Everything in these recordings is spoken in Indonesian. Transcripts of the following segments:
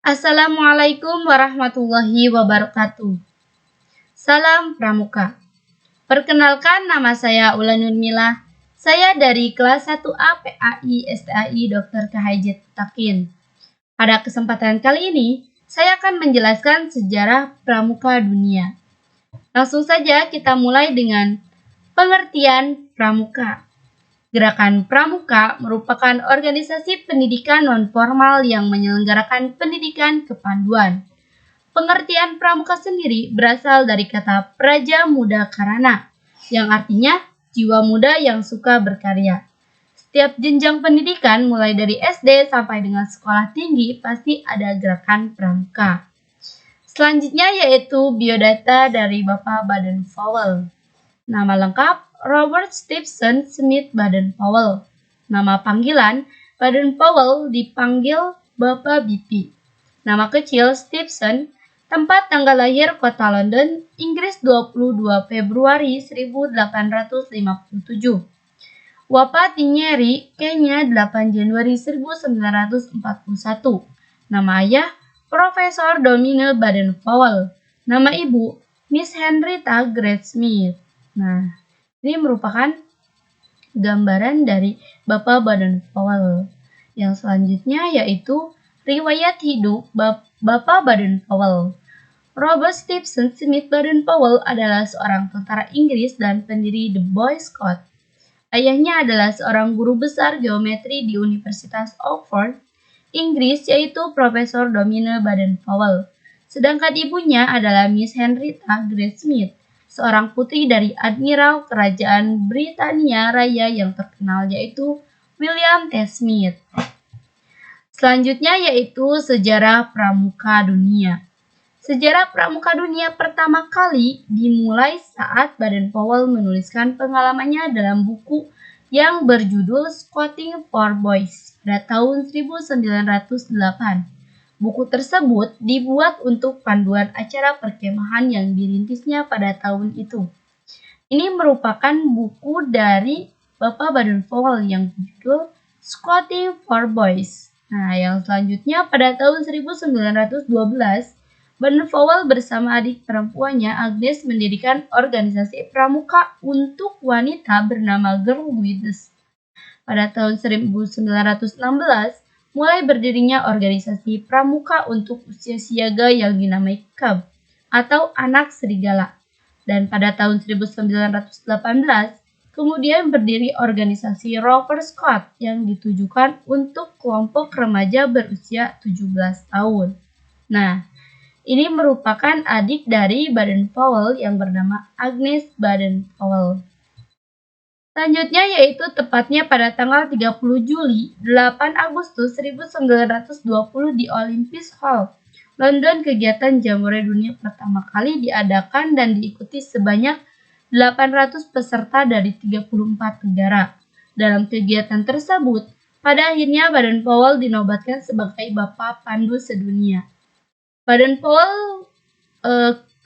Assalamualaikum warahmatullahi wabarakatuh. Salam Pramuka. Perkenalkan, nama saya Ulan Nurmila. Saya dari kelas 1A PAI STAI Dr. KHJ Takin. Pada kesempatan kali ini, saya akan menjelaskan sejarah Pramuka dunia. Langsung saja kita mulai dengan pengertian Pramuka. Gerakan Pramuka merupakan organisasi pendidikan non-formal yang menyelenggarakan pendidikan kepanduan. Pengertian Pramuka sendiri berasal dari kata Praja Muda Karana, yang artinya jiwa muda yang suka berkarya. Setiap jenjang pendidikan mulai dari SD sampai dengan sekolah tinggi pasti ada gerakan Pramuka. Selanjutnya yaitu biodata dari Bapak Baden-Powell. Nama lengkap Robert Stephen Smith Baden-Powell. Nama panggilan Baden-Powell dipanggil Bapak BP. Nama kecil Stephen. Tempat tanggal lahir Kota London, Inggris 22 Februari 1857. Wafat di Nyeri, Kenya 8 Januari 1941. Nama ayah Profesor Domine Baden-Powell. Nama ibu Miss Henrietta Grace Smith. Nah, ini merupakan gambaran dari Bapak Baden-Powell. Yang selanjutnya yaitu riwayat hidup Bapak Baden-Powell. Robert Stephen Smith Baden-Powell adalah seorang tentara Inggris dan pendiri The Boy Scout. Ayahnya adalah seorang guru besar geometri di Universitas Oxford, Inggris, yaitu Profesor Domine Baden-Powell. Sedangkan ibunya adalah Miss Henrietta Grace Smith, seorang putri dari Admiral Kerajaan Britania Raya yang terkenal yaitu William T. Smith. Selanjutnya yaitu sejarah Pramuka dunia. Sejarah Pramuka dunia pertama kali dimulai saat Baden-Powell menuliskan pengalamannya dalam buku yang berjudul Scouting for Boys pada tahun 1908. Buku tersebut dibuat untuk panduan acara perkemahan yang dirintisnya pada tahun itu. Ini merupakan buku dari Bapak Baden-Powell yang berjudul Scouting for Boys. Nah, yang selanjutnya pada tahun 1912, Baden-Powell bersama adik perempuannya Agnes mendirikan organisasi pramuka untuk wanita bernama Girl Guides. Pada tahun 1916, mulai berdirinya organisasi pramuka untuk usia siaga yang dinamai Cub atau Anak Serigala. Dan pada tahun 1918, kemudian berdiri organisasi Rover Scout yang ditujukan untuk kelompok remaja berusia 17 tahun. Nah, ini merupakan adik dari Baden-Powell yang bernama Agnes Baden-Powell. Selanjutnya yaitu tepatnya pada tanggal 30 Juli 8 Agustus 1920 di Olympus Hall, London, kegiatan Jamboree Dunia pertama kali diadakan dan diikuti sebanyak 800 peserta dari 34 negara. Dalam kegiatan tersebut, pada akhirnya Baden-Powell dinobatkan sebagai Bapak Pandu Sedunia. Baden-Powell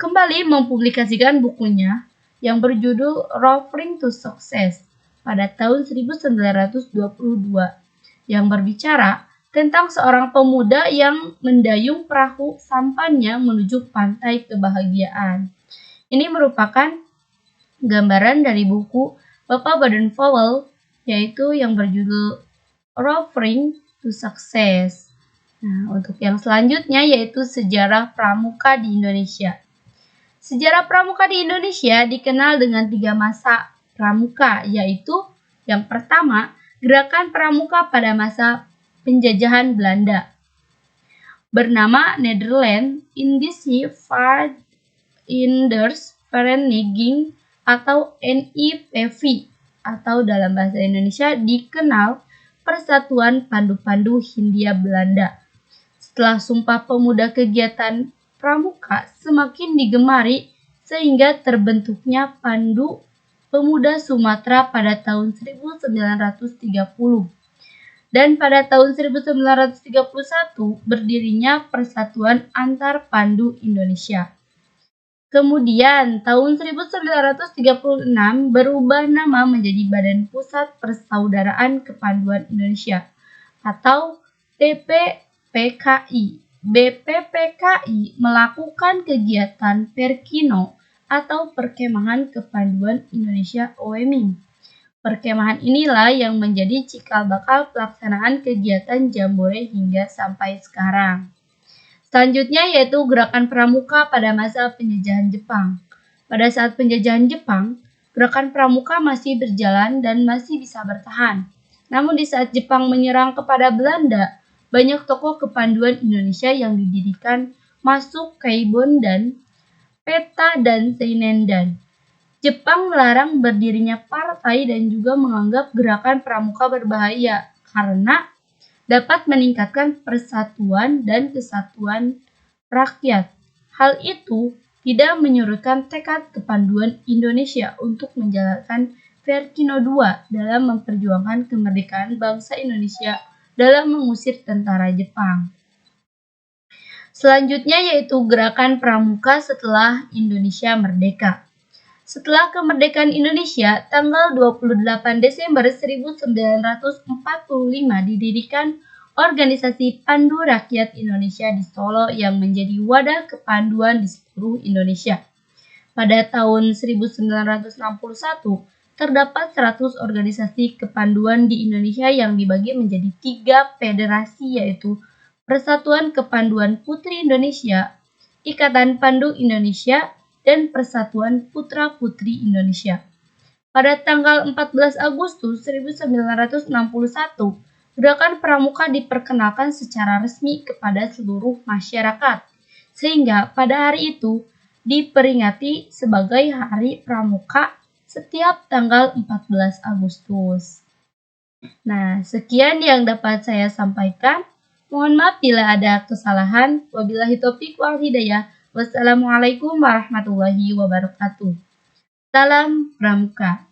kembali mempublikasikan bukunya yang berjudul Roving to Success pada tahun 1922 yang berbicara tentang seorang pemuda yang mendayung perahu sampannya menuju pantai kebahagiaan. Ini merupakan gambaran dari buku Bapak Baden-Powell yaitu yang berjudul Roving to Success. Nah, untuk yang selanjutnya yaitu sejarah pramuka di Indonesia. Sejarah pramuka di Indonesia dikenal dengan 3 masa pramuka, yaitu yang pertama, gerakan pramuka pada masa penjajahan Belanda. Bernama Nederland Indische Vaanders Vereniging atau NIVV atau dalam bahasa Indonesia dikenal Persatuan Pandu-Pandu Hindia Belanda. Setelah Sumpah Pemuda kegiatan pramuka semakin digemari sehingga terbentuknya Pandu Pemuda Sumatera pada tahun 1930. Dan pada tahun 1931 berdirinya Persatuan Antar Pandu Indonesia. Kemudian tahun 1936 berubah nama menjadi Badan Pusat Persaudaraan Kepanduan Indonesia atau TPPKI BPPKI melakukan kegiatan Perkino atau Perkemahan Kepanduan Indonesia OMI. Perkemahan inilah yang menjadi cikal bakal pelaksanaan kegiatan Jambore hingga sampai sekarang. Selanjutnya yaitu Gerakan Pramuka pada masa penjajahan Jepang. Pada saat penjajahan Jepang, Gerakan Pramuka masih berjalan dan masih bisa bertahan. Namun di saat Jepang menyerang kepada Belanda, banyak tokoh kepanduan Indonesia yang didirikan masuk Keibon dan Peta dan Seinendan. Jepang melarang berdirinya partai dan juga menganggap gerakan pramuka berbahaya karena dapat meningkatkan persatuan dan kesatuan rakyat. Hal itu tidak menyurutkan tekad kepanduan Indonesia untuk menjalankan Perkino II dalam memperjuangkan kemerdekaan bangsa Indonesia dalam mengusir tentara Jepang. Selanjutnya yaitu Gerakan Pramuka setelah Indonesia merdeka. Setelah kemerdekaan Indonesia, tanggal 28 Desember 1945 didirikan Organisasi Pandu Rakyat Indonesia di Solo yang menjadi wadah kepanduan di seluruh Indonesia. Pada tahun 1961, terdapat 100 organisasi kepanduan di Indonesia yang dibagi menjadi 3 federasi yaitu Persatuan Kepanduan Putri Indonesia, Ikatan Pandu Indonesia, dan Persatuan Putra-Putri Indonesia. Pada tanggal 14 Agustus 1961, Gerakan Pramuka diperkenalkan secara resmi kepada seluruh masyarakat, sehingga pada hari itu diperingati sebagai Hari Pramuka setiap tanggal 14 Agustus. Nah, sekian yang dapat saya sampaikan. Mohon maaf bila ada kesalahan. Wabillahi taufiq wal hidayah. Wassalamualaikum warahmatullahi wabarakatuh. Salam Pramuka.